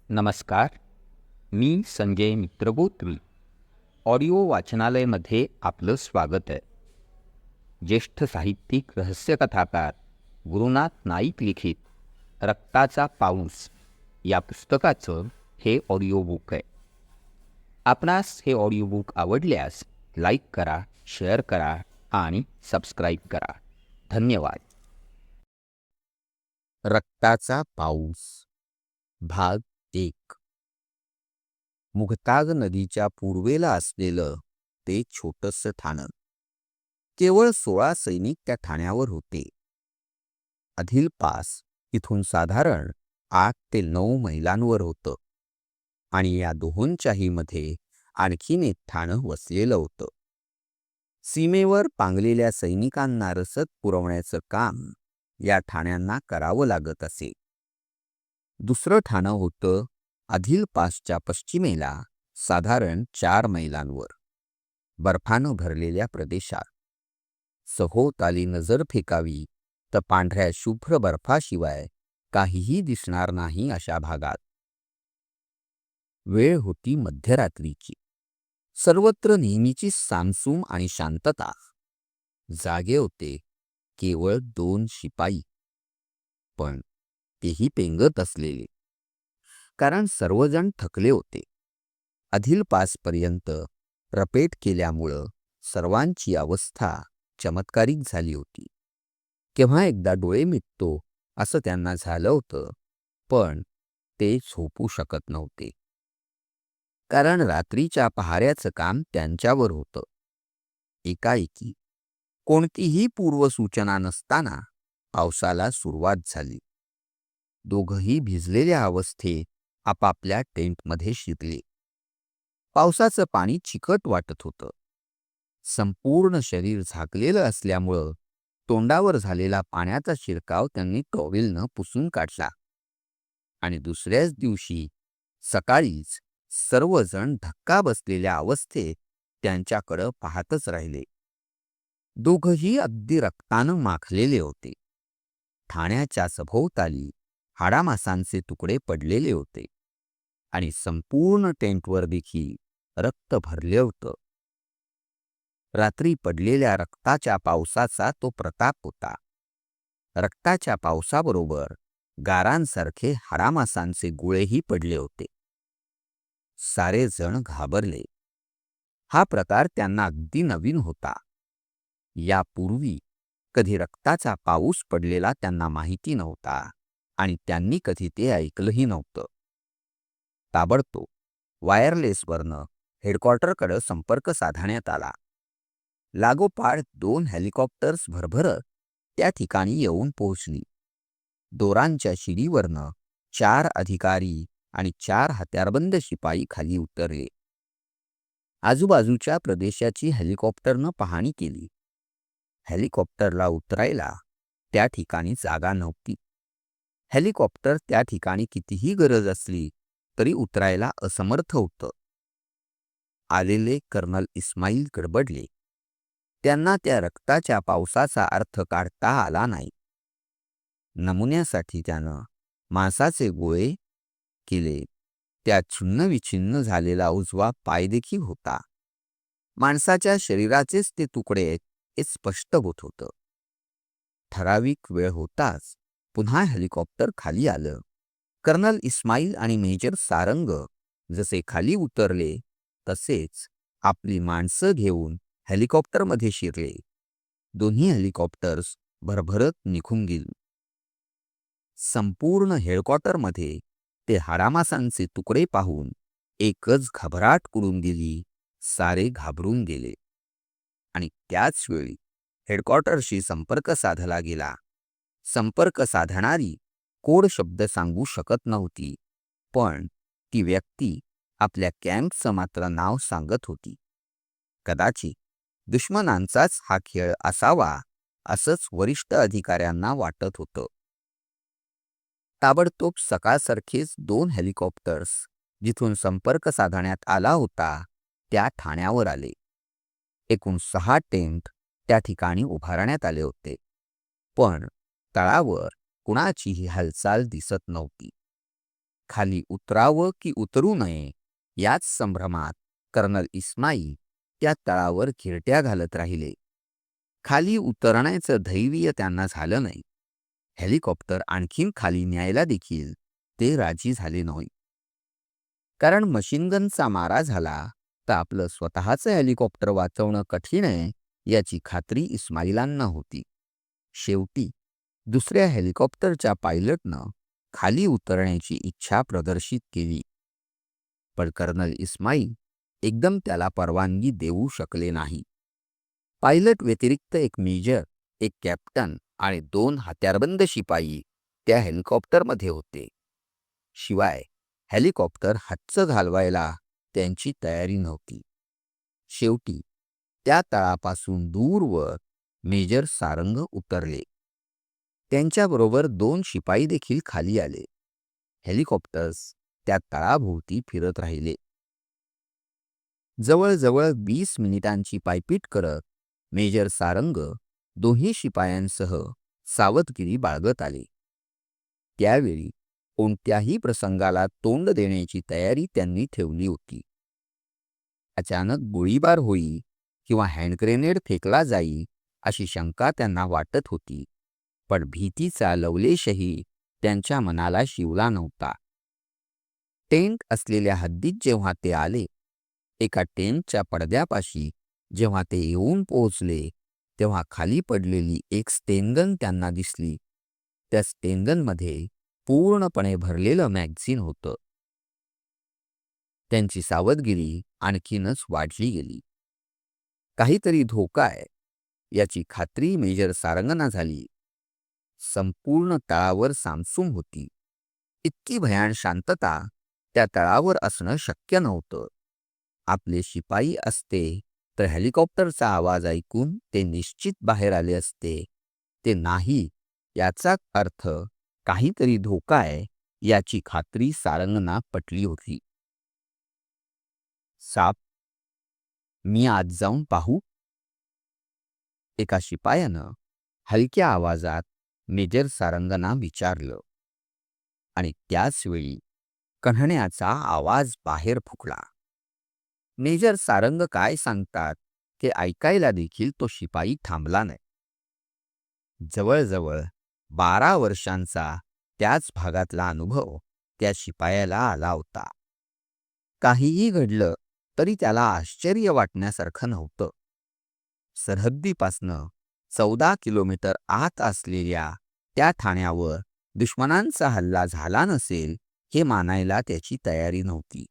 नमस्कार. मी संजय मित्रगोत्री. ऑडिओ वाचनालयमध्ये आपलं स्वागत आहे. ज्येष्ठ साहित्यिक रहस्यकथाकार गुरुनाथ नाईक लिखित रक्ताचा पाऊस या पुस्तकाचं हे ऑडिओ बुक आहे. आपणास हे ऑडिओ बुक आवडल्यास लाईक करा, शेअर करा आणि सबस्क्राईब करा. धन्यवाद. रक्ताचा पाऊस भाग 1. मुगताग नदीच्या पूर्वेला असलेलं ते छोटंसं ठाणं. केवळ 16 सैनिक त्या ठाण्यावर होते. अधील पास इथून साधारण 8 ते 9 मैलांवर होतं आणि या दोहोंच्याही मध्ये आणखीन एक ठाणं वसलेलं होतं. सीमेवर पांगलेल्या सैनिकांना रसद पुरवण्याचं काम या ठाण्यांना करावं लागत असे. दुसरं ठाणं होतं अधील पासच्या पश्चिमेला साधारण 4 मैलांवर बर्फानं भरलेल्या प्रदेशात. सभोवताली नजर फेकावी तर पांढऱ्या शुभ्र बर्फाशिवाय काहीही दिसणार नाही अशा भागात. वेळ होती मध्यरात्रीची. सर्वत्र नेहमीची सामसूम आणि शांतता. जागे होते केवळ 2 शिपाई, पण तेही पेंगत असलेले, कारण सर्वजण थकले होते. अधील पासपर्यंत रपेट केल्यामुळं सर्वांची अवस्था चमत्कारिक झाली होती. केव्हा एकदा डोळे मिटतो असं त्यांना झालं होतं, पण ते झोपू शकत नव्हते, कारण रात्रीच्या पहाऱ्याचं काम त्यांच्यावर होतं. एकाएकी कोणतीही पूर्वसूचना नसताना पावसाला सुरुवात झाली. दोघंही भिजलेल्या अवस्थेत आपापल्या टेंटमध्ये शिरले. पावसाचं पाणी चिकट वाटत होतं. संपूर्ण शरीर झाकलेलं असल्यामुळं तोंडावर झालेला पाण्याचा शिरकाव त्यांनी टॉवेलनं पुसून काढला आणि दुसऱ्याच दिवशी सकाळीच सर्वजण धक्का बसलेल्या अवस्थेत त्यांच्याकडं पाहतच राहिले. दोघंही अगदी रक्तानं माखलेले होते. ठाण्याच्या सभोवताली हाडामासांचे तुकडे पडलेले होते आणि संपूर्ण टेंटवर देखील रक्त भरले होतं. रात्री पडलेल्या रक्ताच्या पावसाचा तो प्रताप होता. रक्ताच्या पावसाबरोबर गारांसारखे हाडामासांचे गोळेही पडले होते. सारे जण घाबरले. हा प्रकार त्यांना अगदी नवीन होता. यापूर्वी कधी रक्ताचा पाऊस पडलेला त्यांना माहिती नव्हता आणि त्यांनी कधी ते ऐकलंही नव्हतं. ताबडतोब वायरलेसवरनं हेडक्वार्टरकडे संपर्क साधण्यात आला. लागोपाठ 2 हेलिकॉप्टर्स भरभरत त्या ठिकाणी येऊन पोहोचली. दोरांच्या शिडीवरनं 4 अधिकारी आणि 4 हत्यारबंद शिपाई खाली उतरले. आजूबाजूच्या प्रदेशाची हेलिकॉप्टरनं पाहणी केली. हेलिकॉप्टरला उतरायला त्या ठिकाणी जागा नव्हती. हेलिकॉप्टर त्या ठिकाणी कितीही गरज असली तरी उतरायला असमर्थ होतं. आलेले कर्नल इस्माईल गडबडले. त्यांना त्या रक्ताच्या पावसाचा अर्थ काढता आला नाही. नमुन्यासाठी त्यानं मांसाचे गोळे केले. त्यात छिन्नविछिन्न झालेला उजवा पाय देखील होता. माणसाच्या शरीराचेच ते तुकडे आहेत हे स्पष्ट होत होतं. ठराविक वेळ होताच पुन्हा हेलिकॉप्टर खाली आलं. कर्नल इस्माईल आणि मेजर सारंग जसे खाली उतरले तसेच आपली माणसं घेऊन हेलिकॉप्टरमध्ये शिरले. दोन्ही हेलिकॉप्टर्स भरभरत निघून गेली. संपूर्ण हेडक्वार्टरमध्ये ते हाडामासांचे तुकडे पाहून एकच घबराट उडून गेली. सारे घाबरून गेले आणि त्याच वेळी हेडक्वार्टरशी संपर्क साधला गेला. संपर्क साधणारी कोड शब्द सांगू शकत नव्हती, पण ती व्यक्ती आपल्या कॅम्पचं मात्र नाव सांगत होती. कदाचित दुश्मनांचाच हा खेळ असावा असंच वरिष्ठ अधिकाऱ्यांना वाटत होतं. ताबडतोब सकाळसारखेच 2 हेलिकॉप्टर्स जिथून संपर्क साधण्यात आला होता त्या ठाण्यावर आले. एकूण 6 टेंट त्या ठिकाणी उभारण्यात आले होते, पण तळावर कुणाचीही हालचाल दिसत नव्हती. खाली उतरावं की उतरू नये याच संभ्रमात कर्नल इस्माईल त्या तळावर घिरट्या घालत राहिले. खाली उतरण्याचं धैर्य त्यांना झालं नाही. हेलिकॉप्टर आणखीन खाली न्यायला देखील ते राजी झाले नाही. कारण मशीनगनचा मारा झाला तर आपलं स्वतःचं हेलिकॉप्टर वाचवणं कठीण आहे याची खात्री इस्माईलांना होती. शेवटी दुसऱ्या हेलिकॉप्टरच्या पायलटनं खाली उतरण्याची इच्छा प्रदर्शित केली. पण कर्नल इस्माईल एकदम त्याला परवानगी देऊ शकले नाही. पायलट व्यतिरिक्त एक मेजर, एक कॅप्टन आणि 2 हत्यारबंद शिपाई त्या हेलिकॉप्टरमध्ये होते. शिवाय हेलिकॉप्टर हातच घालवायला त्यांची तयारी नव्हती. शेवटी त्या तळापासून दूरवर मेजर सारंग उतरले. त्यांच्याबरोबर 2 शिपाई देखील खाली आले. हेलिकॉप्टर्स त्या तळाभोवती फिरत राहिले. जवळजवळ 20 मिनिटांची पायपीट करत मेजर सारंग दोन्ही शिपायांसह सावधगिरी बाळगत आले. त्यावेळी कोणत्याही प्रसंगाला तोंड देण्याची तयारी त्यांनी ठेवली होती. अचानक गोळीबार होईल किंवा हँड ग्रेनेड फेकला जाईल अशी शंका त्यांना वाटत होती. पण भीतीचा लवलेशही त्यांच्या मनाला शिवला नव्हता. टेंट असलेल्या हद्दीत जेव्हा ते आले, एका टेंटच्या पडद्यापाशी जेव्हा ते येऊन पोहोचले, तेव्हा खाली पडलेली एक स्टेनगन त्यांना दिसली. त्या स्टेनगनमध्ये पूर्णपणे भरलेलं मॅगझिन होतं. त्यांची सावधगिरी आणखीनच वाढली गेली. काहीतरी धोका आहे याची खात्री मेजर सारंगना झाली. संपूर्ण तळावर सामसूम होती. इतकी भयान शांतता त्या तळावर असणं शक्य नव्हतं. आपले शिपाई असते तर हेलिकॉप्टरचा आवाज ऐकून ते निश्चित बाहेर आले असते. ते नाही याचा अर्थ काहीतरी धोका आहे याची खात्री सारंगना पटली होती. साप, मी आज जाऊन पाहू? एका शिपायानं हलक्या आवाजात मेजर सारंगना विचारलं. आणि त्याच वेळी कण्हण्याचा आवाज बाहेर फुकला. मेजर सारंग काय सांगतात ते ऐकायला देखील तो शिपाई थांबला नाही. जवळजवळ 12 वर्षांचा त्याच भागातला अनुभव त्या शिपायाला आला होता. काहीही घडलं तरी त्याला आश्चर्य वाटण्यासारखं नव्हतं. सरहद्दीपासनं 14 किलोमीटर आत असलेल्या त्या ठाण्यावर दुश्मनांचा हल्ला झाला नसेल हे मानायला त्याची तयारी नव्हती.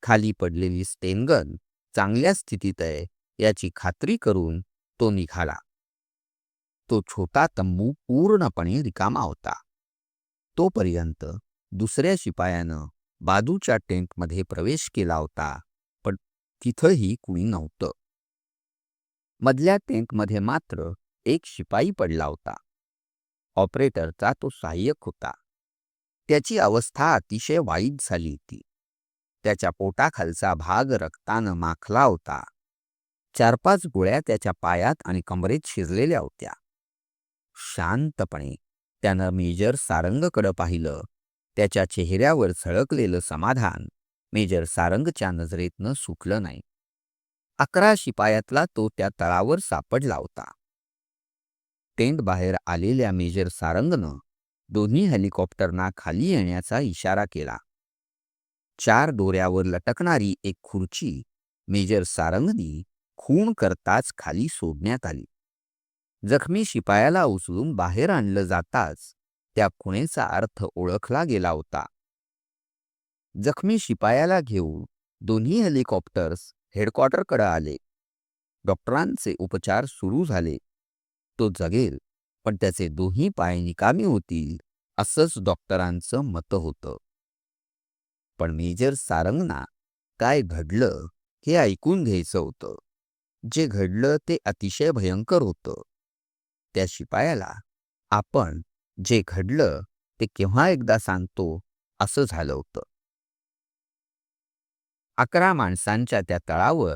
खाली पडलेली स्टेनगन चांगल्या स्थितीत आहे याची खात्री करून तो निघाला. तो छोटा तंबू पूर्णपणे रिकामा होता. तोपर्यंत दुसऱ्या शिपायानं बाजूच्या टेंटमध्ये प्रवेश केला होता, पण तिथंही कुणी नव्हतं. मधल्या टेंटमध्ये मात्र एक शिपाई पडला होता. ऑपरेटरचा तो सहाय्यक होता. त्याची अवस्था अतिशय वाईट झाली होती. त्याच्या पोटाखालचा भाग रक्तानं माखला होता. 4-5 गोळ्या त्याच्या पायात आणि कमरेत शिरलेल्या होत्या. शांतपणे त्यानं मेजर सारंगकडे पाहिलं. त्याच्या चेहऱ्यावर झळकलेलं समाधान मेजर सारंगच्या नजरेतनं सुटलं नाही. 11 शिपायातला तो त्या तळावर सापडला होता. टेंट बाहेर आलेल्या मेजर सारंगनं दोन्ही हेलिकॉप्टरना खाली येण्याचा इशारा केला. 4 दोऱ्यावर लटकणारी एक खुर्ची मेजर सारंगनी खून करताच खाली सोडण्यात आली. जखमी शिपायाला उचलून बाहेर आणलं जाताच त्या खुणेचा अर्थ ओळखला गेला होता. जखमी शिपायाला घेऊन दोन्ही हेलिकॉप्टर्स हेडक्वार्टरकडे आले. डॉक्टरांचे उपचार सुरू झाले. तो जगेल, पण त्याचे दोन्ही पाय निकामी होतील असंच डॉक्टरांचं मत होतं. पण मेजर सारंगना काय घडलं हे ऐकून घ्यायचं होतं. जे घडलं ते अतिशय भयंकर होतं. त्या शिपायाला आपण जे घडलं ते केव्हा एकदा सांगतो असं झालं होतं. 11 माणसांच्या त्या तळावर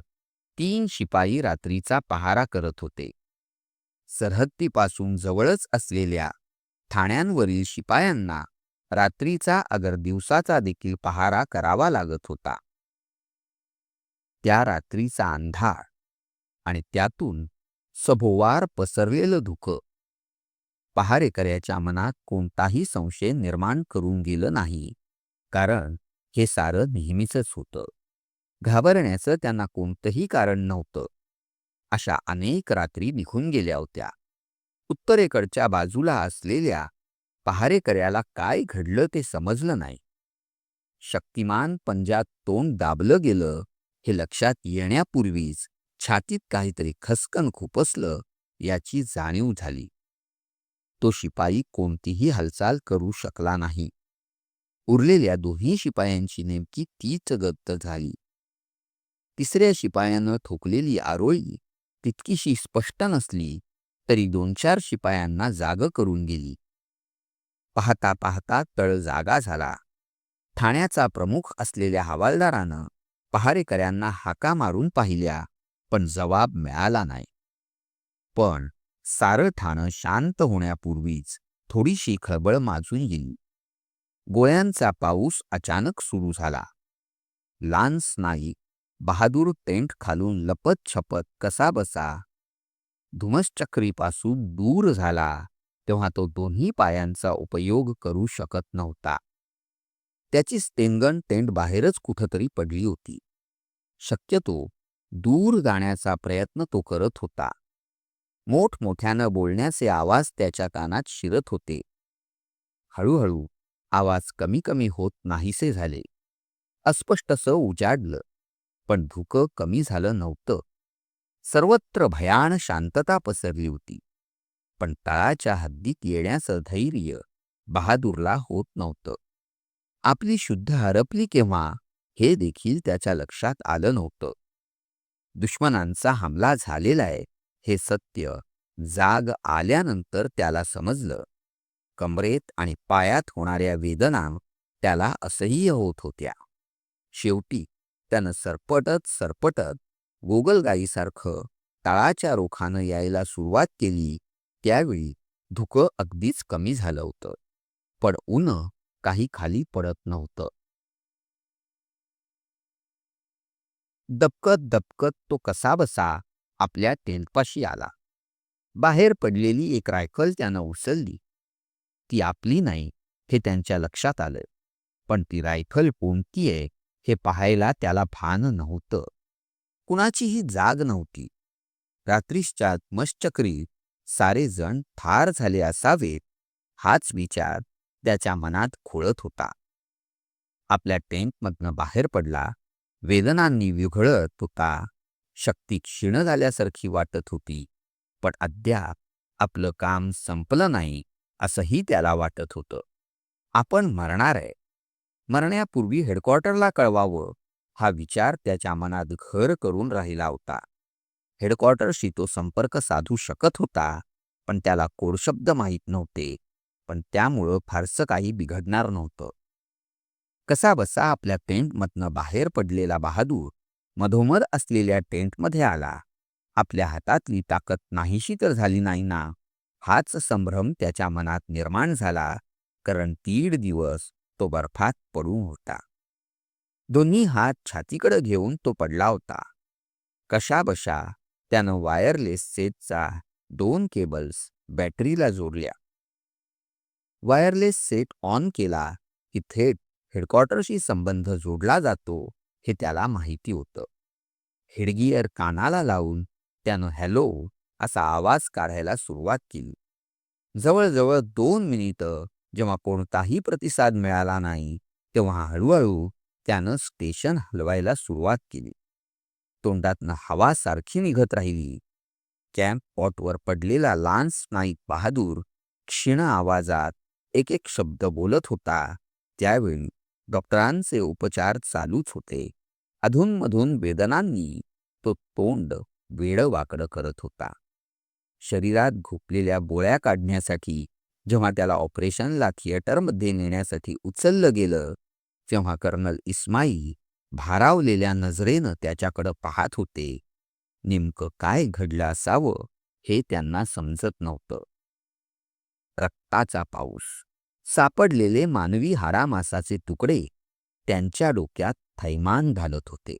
3 शिपाई रात्रीचा पहारा करत होते. सरहद्दीपासून जवळच असलेल्या ठाण्यांवरील शिपायांना रात्रीचा अगर दिवसाचा देखील पहारा करावा लागत होता. त्या रात्रीचा अंधार आणि त्यातून सभोवार पसरलेलं धुकं पहारेकऱ्याच्या मनात कोणताही संशय निर्माण करून गेलं नाही, कारण हे सारं नेहमीचंच होतं. घाबरण्याचं त्यांना कोणतंही कारण नव्हतं. अशा अनेक रात्री निघून गेल्या होत्या. उत्तरेकडच्या बाजूला असलेल्या पहारेकऱ्याला काय घडलं ते समजलं नाही. शक्तिमान पंजात तोंड दाबलं गेलं हे लक्षात येण्यापूर्वीच छातीत काहीतरी खसकन खुपसलं याची जाणीव झाली. तो शिपाई कोणतीही हालचाल करू शकला नाही. उरलेल्या दोन्ही शिपायांची नेमकी तीच गत झाली. तिसऱ्या शिपायानं ठोकलेली आरोळी तितकीशी स्पष्ट नसली तरी 2-4 शिपायांना जागं करून गेली. पाहता पाहता तळ जागा झाला. ठाण्याचा प्रमुख असलेल्या हवालदारानं पहारेकऱ्यांना हाका मारून पाहिल्या, पण जवाब मिळाला नाही. पण सारं ठाणं शांत होण्यापूर्वीच थोडीशी खळबळ माजून गेली. गोळ्यांचा पाऊस अचानक सुरू झाला. लान्स नाईक बहादूर टेंट खालून लपत छपत कसाबसा धुमश्चक्रीपासून दूर झाला तेव्हा तो दोन्ही पायांचा उपयोग करू शकत नव्हता. त्याची स्टेनगन टेंट बाहेरच कुठंतरी पडली होती. शक्यतो दूर जाण्याचा प्रयत्न तो करत होता. मोठमोठ्यानं बोलण्याचे आवाज त्याच्या कानात शिरत होते. हळूहळू आवाज कमी कमी होत नाहीसे झाले. अस्पष्टसं उजाडलं, पण धुकं कमी झालं नव्हतं. सर्वत्र भयान शांतता पसरली होती. पण तळाच्या हद्दीत येण्याचं धैर्य बहादूरला होत नव्हतं. आपली शुद्ध हरपली केव्हा हे देखील त्याच्या लक्षात आलं नव्हतं. दुश्मनांचा हमला झालेला आहे हे सत्य जाग आल्यानंतर त्याला समजलं. कमरेत आणि पायात होणाऱ्या वेदना त्याला असह्य होत होत्या. शेवटी त्यानं सरपटत सरपटत गोगलगाईसारखं तळाच्या रोखानं यायला सुरुवात केली. त्यावेळी धुकं अगदीच कमी झालं होतं, पण ऊन काही खाली पडत नव्हतं. दबकत दबकत तो कसाबसा आपल्या टेंटपाशी आला. बाहेर पडलेली एक रायफल त्यानं उचलली. ती आपली नाही हे त्यांच्या लक्षात आलं, पण ती रायफल कोणती आहे हे पाहायला त्याला भान नव्हतं. कुणाचीही जाग नव्हती. रात्रीच्या मशचक्रीत सारेजण ठार झाले असावेत हाच विचार त्याच्या मनात खोळत होता. आपल्या टेंटमधनं बाहेर पडला. वेदनांनी विघळत होता. शक्ती क्षीण झाल्यासारखी वाटत होती, पण अद्याप आपलं काम संपलं नाही असंही त्याला वाटत होतं. आपण मरणार आहे. मरण्यापूर्वी हेडक्वार्टरला कळवावं हा विचार त्याच्या मनात घर करून राहिला होता. हेडक्वार्टरशी तो संपर्क साधू शकत होता, पण त्याला कोडशब्द माहीत नव्हते. पण त्यामुळं फारसं काही बिघडणार नव्हतं. कसाबसा आपल्या टेंटमधनं बाहेर पडलेला बहादूर मधोमध असलेल्या टेंटमध्ये आला. आपल्या हातातली ताकद नाहीशी तर झाली नाही ना, हाच संभ्रम त्याच्या मनात निर्माण झाला, कारण 1.5 दिवस तो बर्फात पडून होता. दोन्ही हात छातीकडे घेऊन तो पडला होता. कशाबशा त्यानं वायरलेस सेटचा 2 केबल्स बॅटरीला जोडल्या. वायरलेस सेट ऑन केला की थेट हेडक्वार्टरशी संबंध जोडला जातो हे त्याला माहिती होतं. हेडगियर कानाला लावून त्यानं हॅलो असा आवाज काढायला सुरुवात केली. जवळजवळ 2 मिनिटं जेव्हा कोणताही प्रतिसाद मिळाला नाही, तेव्हा हळूहळू त्यानं स्टेशन हलवायला सुरुवात केली. तोंडातनं हवा सारखी निघत राहिली. कॅम्प पॉटवर पडलेला लान्स नाईक बहादूर क्षीण आवाजात एक एक शब्द बोलत होता. त्यावेळी डॉक्टरांचे उपचार चालूच होते. अधूनमधून वेदनांनी तो तोंड वेडं-वाकडं करत होता. शरीरात घुपलेल्या बोळ्या काढण्यासाठी जेव्हा त्याला ऑपरेशनला थिएटरमध्ये नेण्यासाठी उचललं गेलं, तेव्हा कर्नल इस्माईल भारावलेल्या नजरेनं त्याच्याकडं पाहत होते. नेमकं काय घडलं असावं हे त्यांना समजत नव्हतं. रक्ताचा पाऊस सापडलेले मानवी हाडामासाचे तुकडे त्यांच्या डोक्यात थैमान घालत होते.